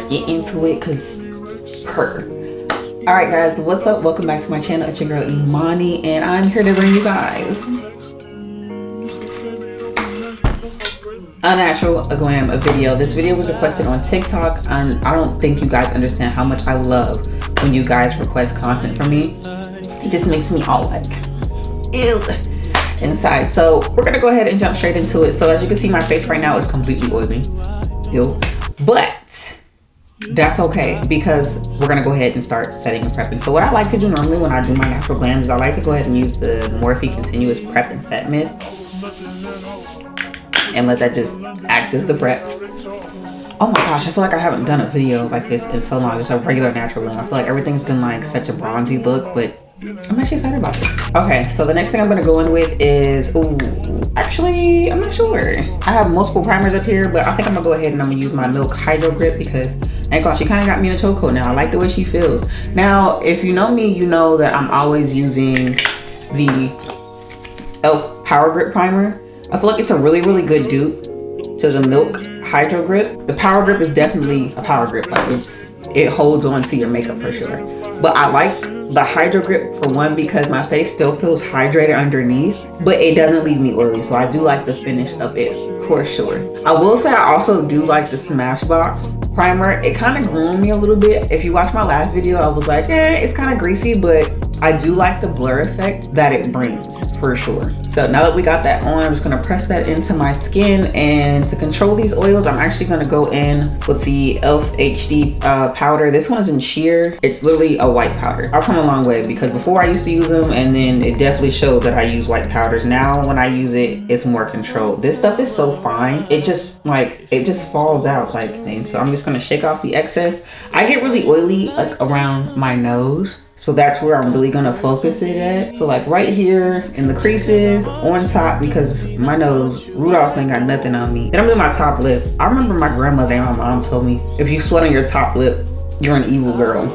get into it because Alright guys, what's up? Welcome back to my channel. It's your girl Imani and I'm here to bring you guys a natural glam video. This video was requested on TikTok and I don't think you guys understand how much I love when you guys request content from me. It just makes me all like ew inside. So we're gonna go ahead and jump straight into it. So as you can see, my face right now is completely oily. Ew. But that's okay because we're gonna go ahead and start setting and prepping. So what I like to do normally when I do my natural glams is I like to go ahead and use the Morphe Continuous Prep and Set Mist and let that just act as the prep. Oh my gosh, I feel like I haven't done a video like this in so long, just a regular natural glam. I feel like everything's been like such a bronzy look, but I'm actually excited about this. Okay, so the next thing I'm gonna go in with is, actually, I'm not sure. I have multiple primers up here, but I think I'm gonna go ahead and I'm gonna use my Milk Hydro Grip because, ain't gonna, she kind of got me in a chokehold now. I like the way she feels. Now, if you know me, you know that I'm always using the e.l.f. Power Grip Primer. I feel like it's a really, really good dupe to the Milk Hydro Grip. The Power Grip is definitely a power grip. Like it holds on to your makeup for sure. But I like the Hydro Grip for one because my face still feels hydrated underneath, but it doesn't leave me oily. So I do like the finish of it for sure. I will say I also do like the Smashbox primer. It kind of grew on me a little bit. If you watch my last video, I was like, it's kind of greasy, but I do like the blur effect that it brings for sure. So now that we got that on, I'm just gonna press that into my skin, and to control these oils, I'm actually gonna go in with the e.l.f. HD powder. This one is in sheer. It's literally a white powder. I've come a long way because before I used to use them and then it definitely showed that I use white powders. Now when I use it, it's more controlled. This stuff is so fine. It just falls out like things. So I'm just gonna shake off the excess. I get really oily like around my nose. So that's where I'm really gonna focus it at. So like right here in the creases, on top, because my nose, Rudolph ain't got nothing on me. Then I'm doing my top lip. I remember my grandmother and my mom told me, if you sweat on your top lip, you're an evil girl.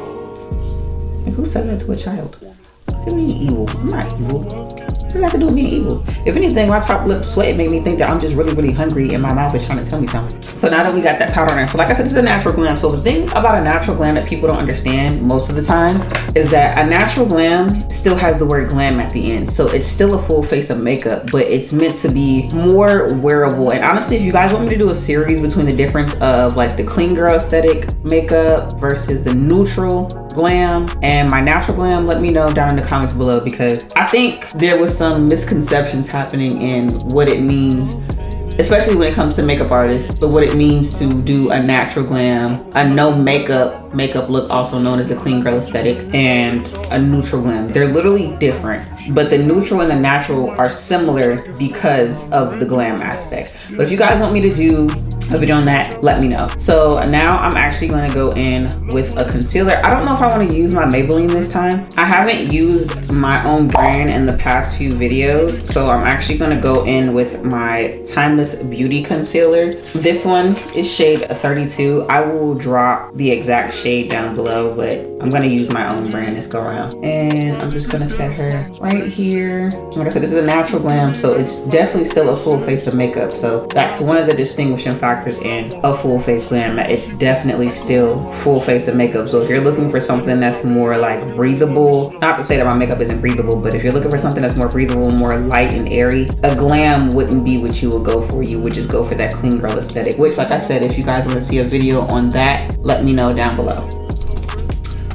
Like, who said that to a child? What do you mean evil? I'm not evil. What does that have to do with being evil? If anything, my top lip sweat made me think that I'm just really, really hungry and my mouth is trying to tell me something. So now that we got that powder on, so like I said, this is a natural glam. So the thing about a natural glam that people don't understand most of the time is that a natural glam still has the word glam at the end. So it's still a full face of makeup, but it's meant to be more wearable. And honestly, if you guys want me to do a series between the difference of like the clean girl aesthetic makeup versus the neutral glam and my natural glam, let me know down in the comments below, because I think there was some misconceptions happening in what it means, especially when it comes to makeup artists, but what it means to do a natural glam, a no makeup look, also known as a clean girl aesthetic, and a neutral glam. They're literally different, but the neutral and the natural are similar because of the glam aspect. But if you guys want me to do a video on that, let me know. So now I'm actually going to go in with a concealer. I don't know if I want to use my Maybelline this time. I haven't used my own brand in the past few videos, so I'm actually going to go in with my Timeless Beauty concealer. This one is shade 32. I will drop the exact shade down below, but I'm going to use my own brand this go around. And I'm just going to set her right here. Like I said, this is a natural glam, so it's definitely still a full face of makeup. So that's one of the distinguishing factors in a full face glam. It's definitely still full face of makeup. So if you're looking for something that's more like breathable, not to say that my makeup isn't breathable, but if you're looking for something that's more breathable, more light and airy, a glam wouldn't be what you would go for. You would just go for that clean girl aesthetic, which, like I said, if you guys want to see a video on that, let me know down below.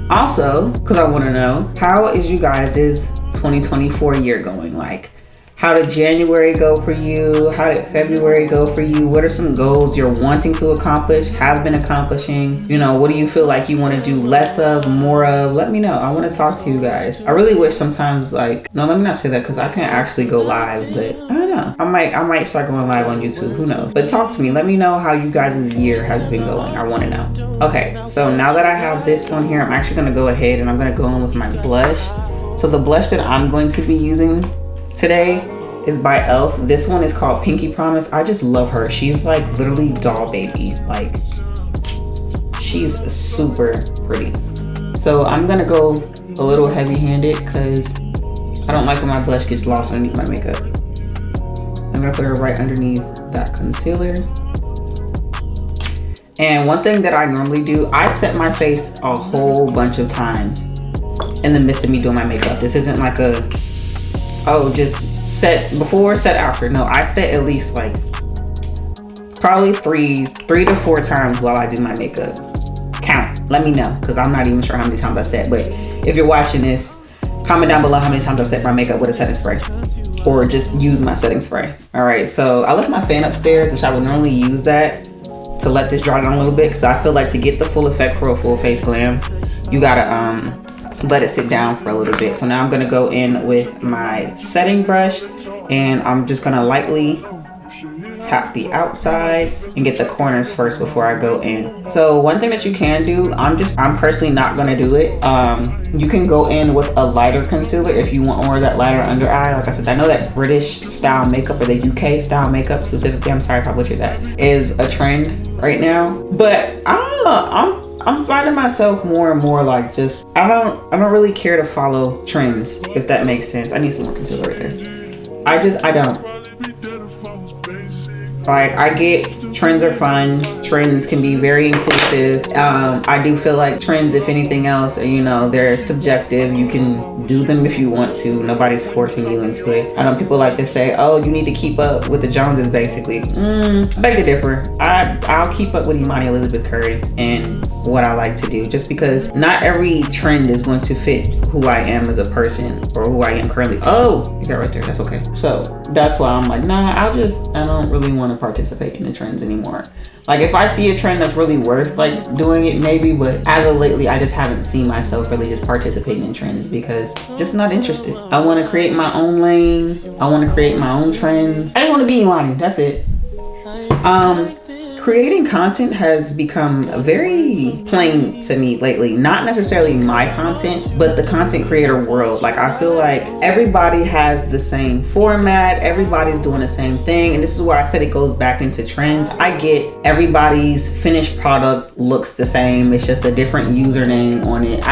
Also, because I want to know, how is you guys' 2024 year going? Like, how did January go for you? How did February go for you? What are some goals you're wanting to accomplish, have been accomplishing? You know, what do you feel like you want to do less of, more of? Let me know. I want to talk to you guys. I really wish sometimes, like, no, let me not say that because I can't actually go live, but I don't know. I might start going live on YouTube, who knows? But talk to me. Let me know how you guys' year has been going. I want to know. Okay, so now that I have this on here, I'm actually going to go ahead and I'm going to go in with my blush. So the blush that I'm going to be using today is by e.l.f. This one is called Pinky Promise. I just love her. She's like literally doll baby. Like, she's super pretty. So I'm gonna go a little heavy handed because I don't like when my blush gets lost underneath my makeup. I'm gonna put her right underneath that concealer. And one thing that I normally do, I set my face a whole bunch of times in the midst of me doing my makeup. This isn't like a, oh, just set before, set after. No, I set at least like probably three to four times while I do my makeup. Count, let me know, because I'm not even sure how many times I set. But if you're watching this, comment down below how many times I set my makeup with a setting spray, or just use my setting spray. All right, so I left my fan upstairs, which I would normally use that to let this dry down a little bit, because I feel like to get the full effect for a full face glam, you gotta let it sit down for a little bit. So now I'm gonna go in with my setting brush, and I'm just gonna lightly tap the outsides and get the corners first before I go in. So one thing that you can do, I'm personally not gonna do it. You can go in with a lighter concealer if you want more of that lighter under eye. Like I said, I know that British style makeup, or the UK style makeup specifically, I'm sorry if I butchered that, is a trend right now. But I don't know, I'm finding myself more and more like just, I don't really care to follow trends, if that makes sense. I need some more concealer right there. I don't. Like, I get trends are fun. Trends can be very inclusive. I do feel like trends, if anything else, are, you know, they're subjective. You can do them if you want to. Nobody's forcing you into it. I know people like to say, oh, you need to keep up with the Joneses, basically. I beg to differ. I'll keep up with Imani Elizabeth Curry and what I like to do, just because not every trend is going to fit who I am as a person or who I am currently. Oh, you got right there. That's okay. So that's why I'm like, nah, I don't really want to participate in the trends anymore. Like, if I see a trend that's really worth like doing it, maybe, but as of lately, I just haven't seen myself really just participating in trends, because just not interested. I want to create my own lane. I want to create my own trends. I just want to be Imani. That's it. Creating content has become very plain to me lately. Not necessarily my content, but the content creator world. Like, I feel like everybody has the same format. Everybody's doing the same thing. And this is where I said it goes back into trends. I get everybody's finished product looks the same. It's just a different username on it.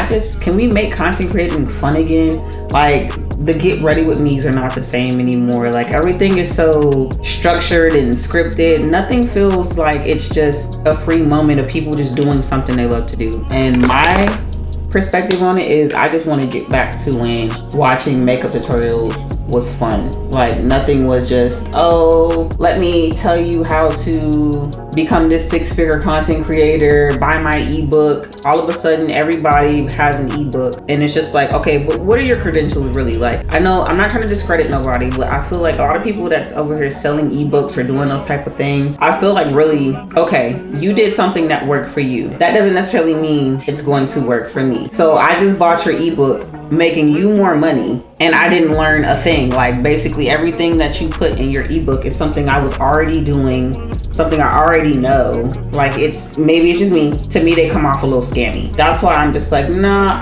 Can we make content creating fun again? Like, the get ready with me's are not the same anymore. Like, everything is so structured and scripted. Nothing feels like it's just a free moment of people just doing something they love to do. And my perspective on it is, I just want to get back to when watching makeup tutorials was fun. Like, nothing was just, oh, let me tell you how to become this 6-figure content creator, buy my ebook. All of a sudden, everybody has an ebook, and it's just like, okay, but what are your credentials really? Like, I know I'm not trying to discredit nobody, but I feel like a lot of people that's over here selling ebooks or doing those type of things, I feel like, really, okay, you did something that worked for you. That doesn't necessarily mean it's going to work for me. So I just bought your ebook, making you more money, and I didn't learn a thing. Like, basically everything that you put in your ebook is something I was already doing, something I already know. Like, maybe it's just me. To me, they come off a little scammy. That's why I'm just like, nah,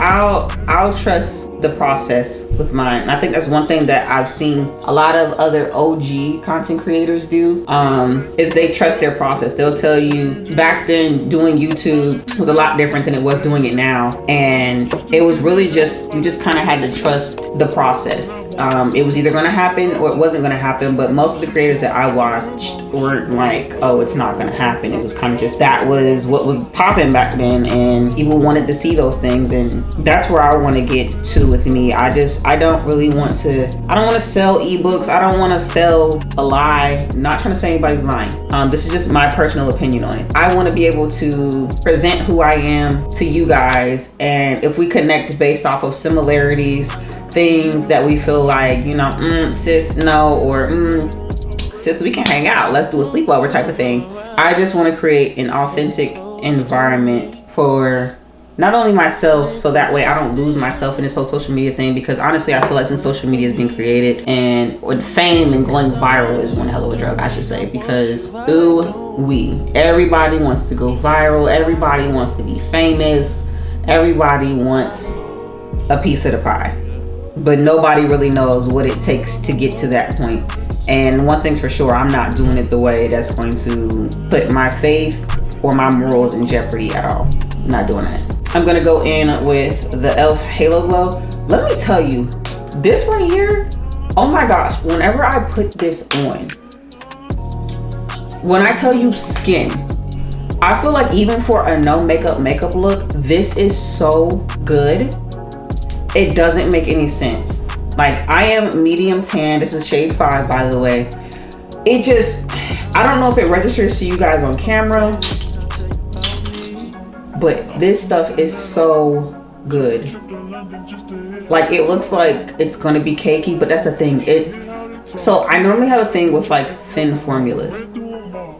I'll trust the process with mine. And I think that's one thing that I've seen a lot of other OG content creators do, is they trust their process. They'll tell you, back then doing YouTube was a lot different than it was doing it now, and it was really just, you just kind of had to trust the process. It was either going to happen or it wasn't going to happen. But most of the creators that I watched weren't like, oh, it's not going to happen. It was kind of just, that was what was popping back then, and people wanted to see those things. And that's where I want to get to with me. I don't really want to, I don't want to sell ebooks. I don't want to sell a lie. I'm not trying to say anybody's lying. This is just my personal opinion on it. I want to be able to present who I am to you guys, and if we connect based off of similarities, things that we feel like, you know, sis, no, or sis, we can hang out, let's do a sleepover type of thing. I just want to create an authentic environment for not only myself, so that way I don't lose myself in this whole social media thing, because honestly, I feel like since social media has been created, and with fame and going viral is one hell of a drug, I should say, because everybody wants to go viral, everybody wants to be famous, everybody wants a piece of the pie, but nobody really knows what it takes to get to that point. And one thing's for sure, I'm not doing it the way that's going to put my faith or my morals in jeopardy at all. I'm not doing that. I'm gonna go in with the e.l.f. Halo Glow. Let me tell you, this right here, oh my gosh, whenever I put this on, when I tell you skin, I feel like even for a no makeup look, this is so good. It doesn't make any sense. Like, I am medium tan. This is shade 5, by the way. It just, I don't know if it registers to you guys on camera, but this stuff is so good. Like, it looks like it's gonna be cakey, but that's the thing. So I normally have a thing with like thin formulas,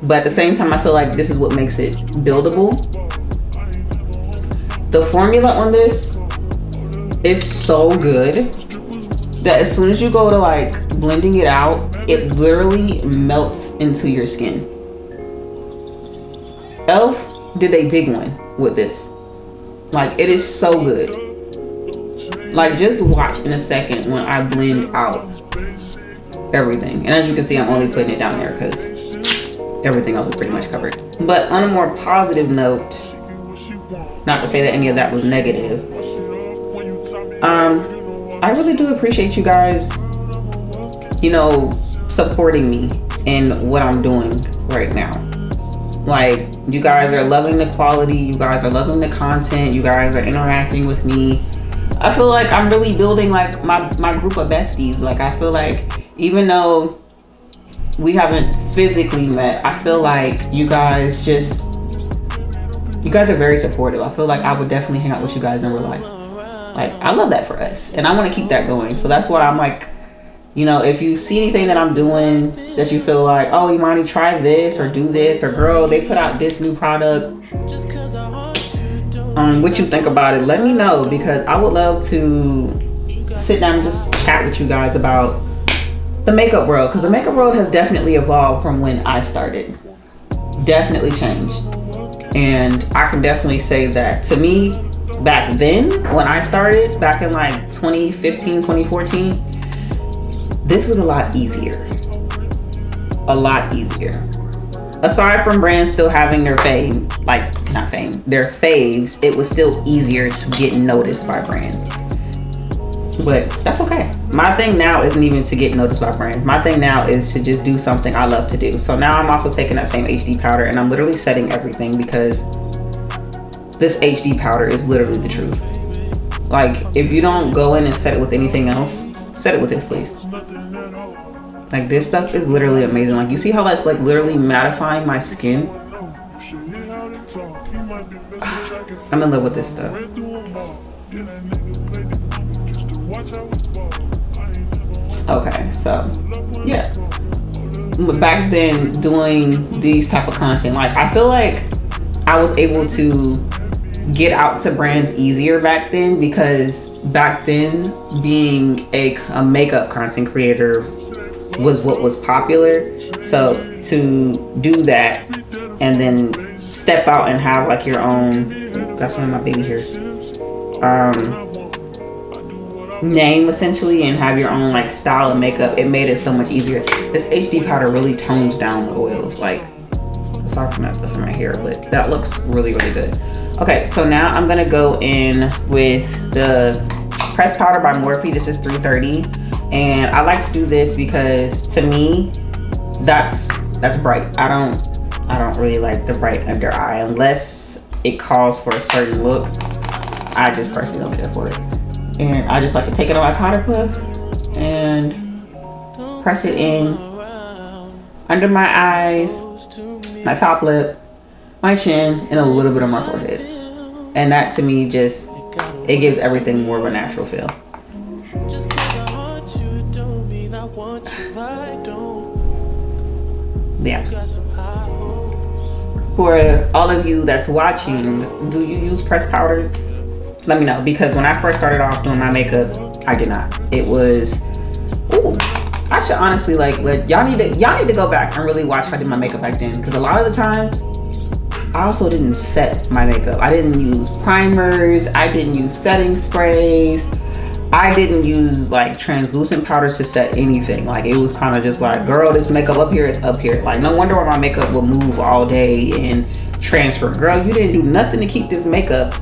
but at the same time, I feel like this is what makes it buildable. The formula on this is so good that as soon as you go to like blending it out, it literally melts into your skin. Elf did a big one with this. Like, it is so good. Like, just watch in a second when I blend out everything. And as you can see, I'm only putting it down there because everything else is pretty much covered. But on a more positive note, not to say that any of that was negative, I really do appreciate you guys, you know, supporting me in what I'm doing right now. Like, you guys are loving the quality, you guys are loving the content, you guys are interacting with me. I feel like I'm really building like my group of besties. Like, I feel like even though we haven't physically met, I feel like you guys are very supportive. I feel like I would definitely hang out with you guys in real life. Like, I love that for us, and I want to keep that going. So that's why I'm like, you know, if you see anything that I'm doing that you feel like, oh, Imani, try this or do this, or girl, they put out this new product, what you think about it, let me know, because I would love to sit down and just chat with you guys about the makeup world, because the makeup world has definitely evolved from when I started. Definitely changed. And I can definitely say that to me, back then, when I started, back in like 2015, 2014, this was a lot easier. A lot easier. Aside from brands still having their fame, like, not fame, their faves, it was still easier to get noticed by brands. But that's okay. My thing now isn't even to get noticed by brands. My thing now is to just do something I love to do. So now I'm also taking that same HD powder and I'm literally setting everything, because this HD powder is literally the truth. Like, if you don't go in and set it with anything else, set it with this, please. Like, this stuff is literally amazing. Like, you see how that's like literally mattifying my skin? I'm in love with this stuff. Okay, so yeah. Back then, doing these type of content, like, I feel like I was able to get out to brands easier back then, because back then being a makeup content creator was what was popular. So to do that and then step out and have like your own, that's one of my baby hairs, name essentially, and have your own like style of makeup, it made it so much easier. This HD powder really tones down the oils, like, aside from that stuff in my hair, but that looks really, really good. Okay, so now I'm gonna go in with the pressed powder by Morphe. This is 330, and I like to do this because to me, that's bright. I don't really like the bright under eye unless it calls for a certain look. I just personally don't care for it, and I just like to take it on my powder puff and press it in under my eyes, my top lip, my chin, and a little bit of my forehead. And that to me just, it gives everything more of a natural feel. Yeah. For all of you that's watching, do you use pressed powders? Let me know, because when I first started off doing my makeup, I did not. It was, ooh, I should honestly like let y'all need to go back and really watch how I did my makeup back then, because a lot of the times I also didn't set my makeup. I didn't use primers, I didn't use setting sprays, I didn't use like translucent powders to set anything. Like, it was kind of just like, girl, this makeup up here is up here. Like, no wonder why my makeup would move all day and transfer. Girl, you didn't do nothing to keep this makeup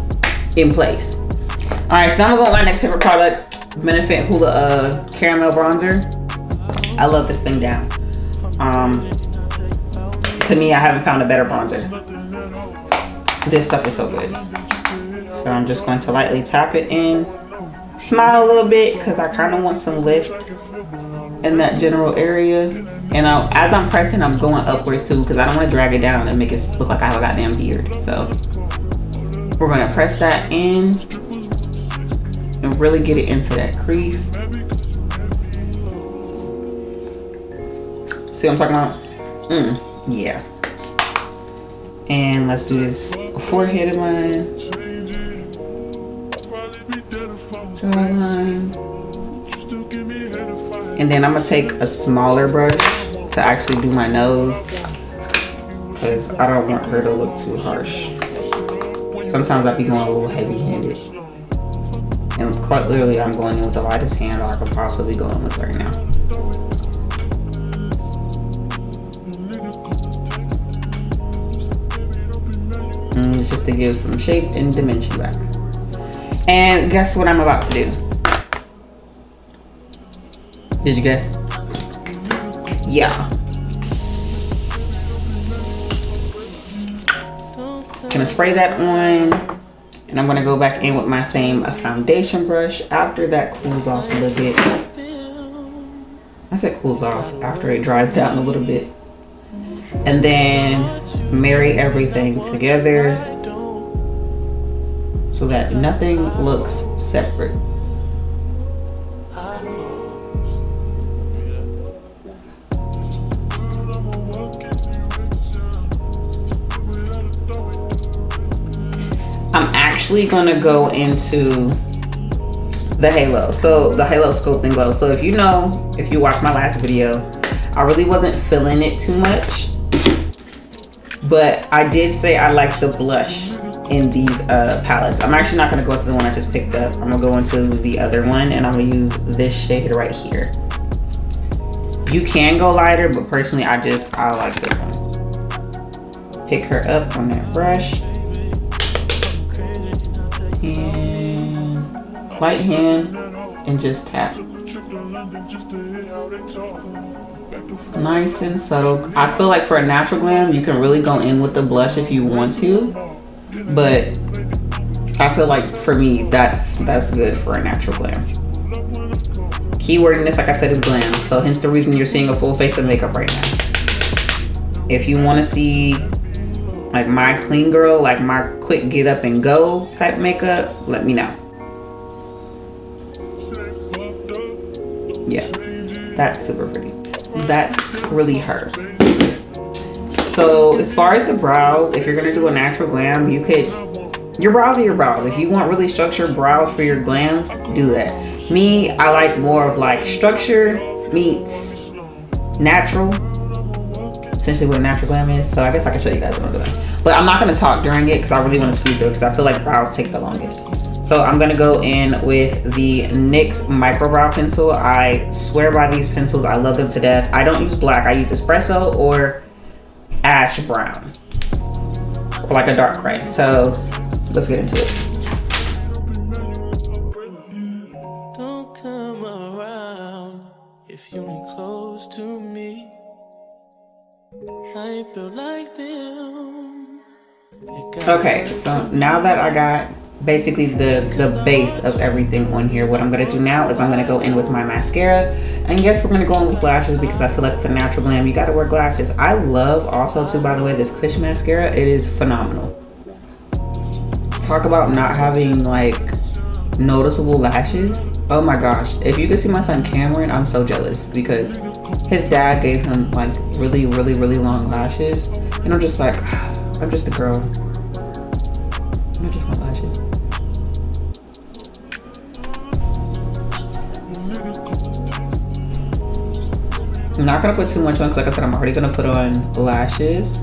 in place. All right, so now I'm gonna go with my next favorite product, Benefit Hoola Caramel Bronzer. I love this thing down. To me, I haven't found a better bronzer. This stuff is so good. So I'm just going to lightly tap it in. Smile a little bit because I kind of want some lift in that general area. And as I'm pressing, I'm going upwards too because I don't want to drag it down and make it look like I have a goddamn beard. So we're going to press that in and really get it into that crease. See what I'm talking about? Yeah. And let's do this forehead line. Jawline. And then I'm gonna take a smaller brush to actually do my nose because I don't want her to look too harsh. Sometimes I be going a little heavy-handed. And quite literally, I'm going in with the lightest hand I could possibly go in with right now. And it's just to give some shape and dimension back. And guess what I'm about to do? Did you guess? Yeah. Gonna spray that on, and I'm gonna go back in with my same foundation brush after that cools off a little bit. I said cools off, after it dries down a little bit. And then marry everything together so that nothing looks separate. I'm actually gonna go into the halo. So the halo sculpting glow. So if you watched my last video, I really wasn't feeling it too much, but I did say I like the blush in these palettes. I'm actually not gonna go to the one I just picked up. I'm gonna go into the other one, and I'm gonna use this shade right here. You can go lighter, but personally I like this one. Pick her up on that brush. And light hand and just tap. Nice and subtle. I feel like for a natural glam, you can really go in with the blush if you want to, but I feel like for me, that's good for a natural glam. Keyword in this, like I said, is glam. So hence the reason you're seeing a full face of makeup right now. If you want to see like my clean girl, like my quick get up and go type makeup, let me know. Yeah, that's super pretty. That's really her. So as far as the brows, if you're gonna do a natural glam, your brows are your brows. If you want really structured brows for your glam, do that. Me, I like more of like structure meets natural. Essentially what a natural glam is. So I guess I can show you guys what I'm doing. But I'm not gonna talk during it because I really want to speed through it because I feel like brows take the longest. So I'm gonna go in with the NYX micro brow pencil. I swear by these pencils. I love them to death. I don't use black. I use espresso or ash brown, or like a dark gray. So let's get into it. Don't come around if you ain't close to me. I ain't built like them. Okay, so now that I got basically the base of everything on here, what I'm gonna do now is I'm gonna go in with my mascara. And yes, we're gonna go in with lashes because I feel like with the natural glam, you gotta wear glasses. I love also too, by the way, this Kush mascara. It is phenomenal. Talk about not having like noticeable lashes. Oh my gosh, if you could see my son Cameron, I'm so jealous because his dad gave him like really long lashes, and I'm just like, I'm just a girl. I just want lashes. I'm not gonna put too much on because like I said, I'm already gonna put on lashes.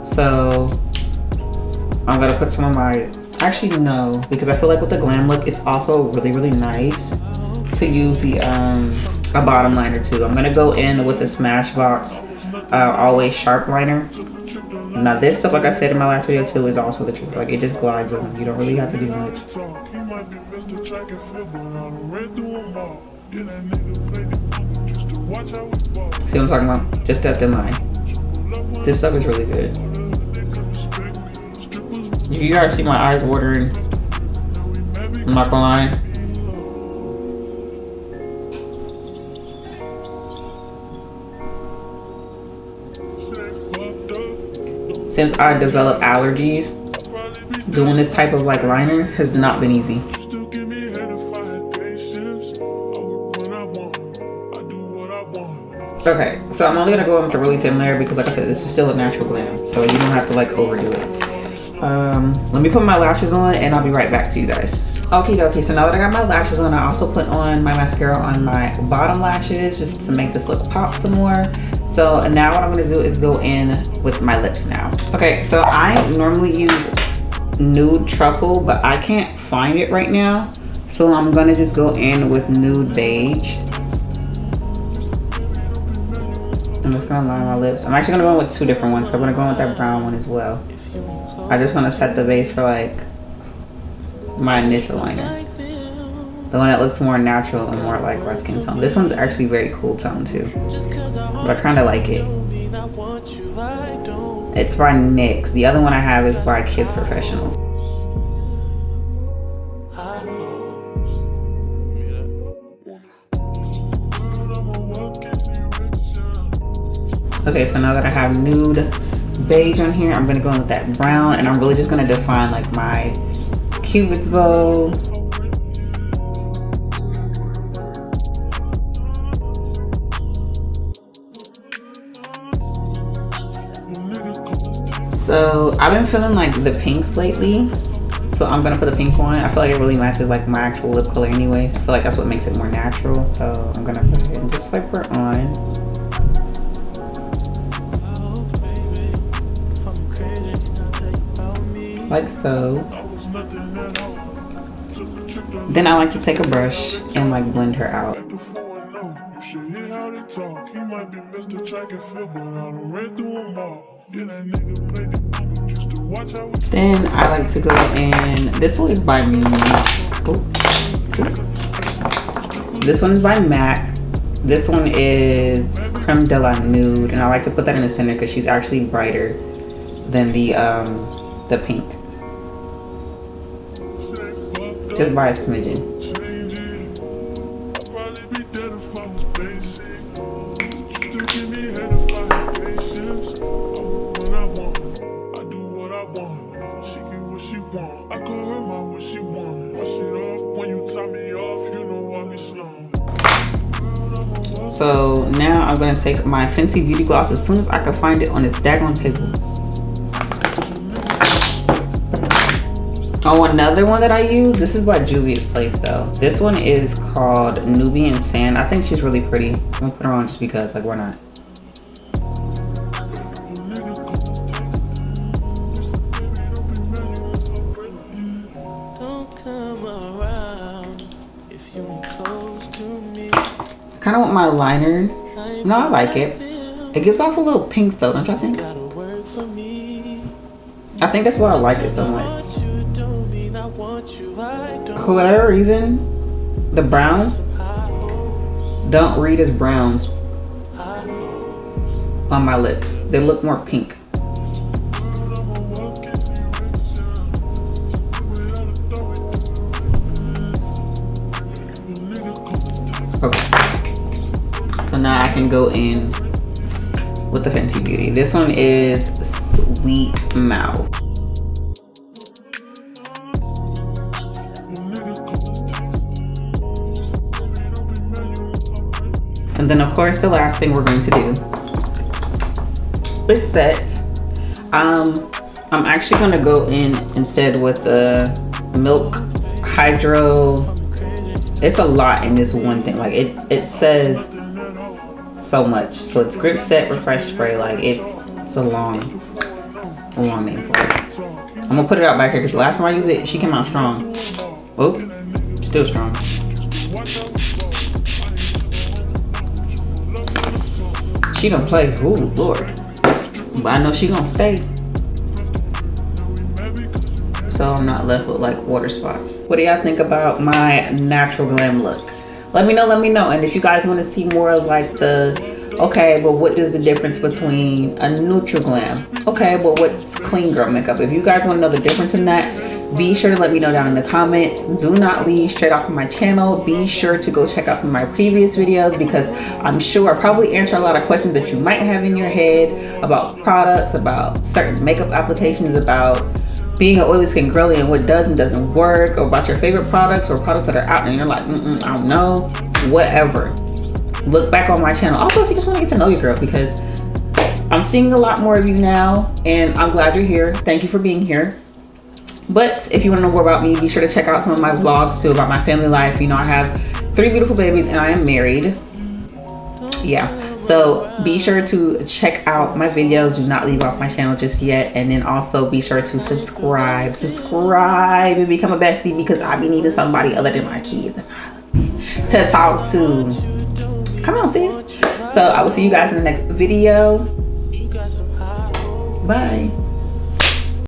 So I'm gonna put some of my, actually no, because I feel like with the glam look, it's also really nice to use the a bottom liner too. I'm gonna go in with the Smashbox Always Sharp Liner. Now this stuff, like I said in my last video too, is also the truth. Like it just glides on. You don't really have to do much. See what I'm talking about? Just that thin line. This stuff is really good. You guys see my eyes watering. I'm not gonna lie. Since I developed allergies, doing this type of like liner has not been easy. Okay, so I'm only gonna go in with a really thin layer because like I said, this is still a natural glam, so you don't have to like overdo it. Let me put my lashes on and I'll be right back to you guys. Okay, so now that I got my lashes on, I also put on my mascara on my bottom lashes just to make this look pop some more. So now what I'm gonna do is go in with my lips now. Okay, so I normally use Nude Truffle, but I can't find it right now. So I'm gonna just go in with Nude Beige. I'm just gonna line my lips. I'm actually gonna go in with two different ones. So I'm gonna go in with that brown one as well. I just wanna set the base for like my initial liner. The one that looks more natural and more like my skin tone. This one's actually very cool tone too. But I kinda like it. It's by NYX. The other one I have is by Kiss Professional. Okay, so now that I have Nude Beige on here, I'm gonna go in with that brown and I'm really just gonna define like my Cupid's bow. So I've been feeling like the pinks lately, so I'm gonna put the pink on. I feel like it really matches like my actual lip color anyway. I feel like that's what makes it more natural, so I'm gonna put it and just swipe her on. Like so. Then I like to take a brush and like blend her out. Then I like to go in, this one is by This one is by MAC. This one is Creme de la Nude, and I like to put that in the center because she's actually brighter than the pink. Just by a smidgen. So now I'm gonna take my Fenty Beauty Gloss as soon as I can find it on this daggone table. Oh, another one that I use, this is by Juvia's Place though. This one is called Nubian Sand. I think she's really pretty. I'm gonna put her on just because, like, why not? I kind of want my liner. No, I like it. It gives off a little pink though, don't y'all think? I think that's why I like it so much. For whatever reason, the browns don't read as browns on my lips. They look more pink. Okay. So now I can go in with the Fenty Beauty. This one is Sweet Mouth. And then of course the last thing we're going to do is set. I'm actually going to go in instead with the Milk Hydro. It's a lot in this one thing. Like it says so much. So it's Grip Set Refresh Spray. Like it's a long name for it. I'm gonna put it out back here because the last time I used it, she came out strong. Oh, still strong. She don't play. Ooh, Lord. But I know she gonna stay. So I'm not left with like water spots. What do y'all think about my natural glam look? Let me know. And if you guys want to see more of like the Okay, but what is the difference between a neutral glam? Okay, but what's clean girl makeup? If you guys want to know the difference in that, be sure to let me know down in the comments. Do not leave straight off of my channel. Be sure to go check out some of my previous videos, because I'm sure I probably answer a lot of questions that you might have in your head about products, about certain makeup applications, about being an oily skin girly and what does and doesn't work, or about your favorite products or products that are out and you're like, I don't know, whatever. Look back on my channel. Also, if you just want to get to know your girl, because I'm seeing a lot more of you now and I'm glad you're here. Thank you for being here. But if you want to know more about me, be sure to check out some of my vlogs too about my family life. You know, I have 3 beautiful babies and I am married. Yeah, so be sure to check out my videos. Do not leave off my channel just yet. And then also be sure to subscribe and become a bestie, because I be needing somebody other than my kids to talk to. Come on, sis. So I will see you guys in the next video. Bye.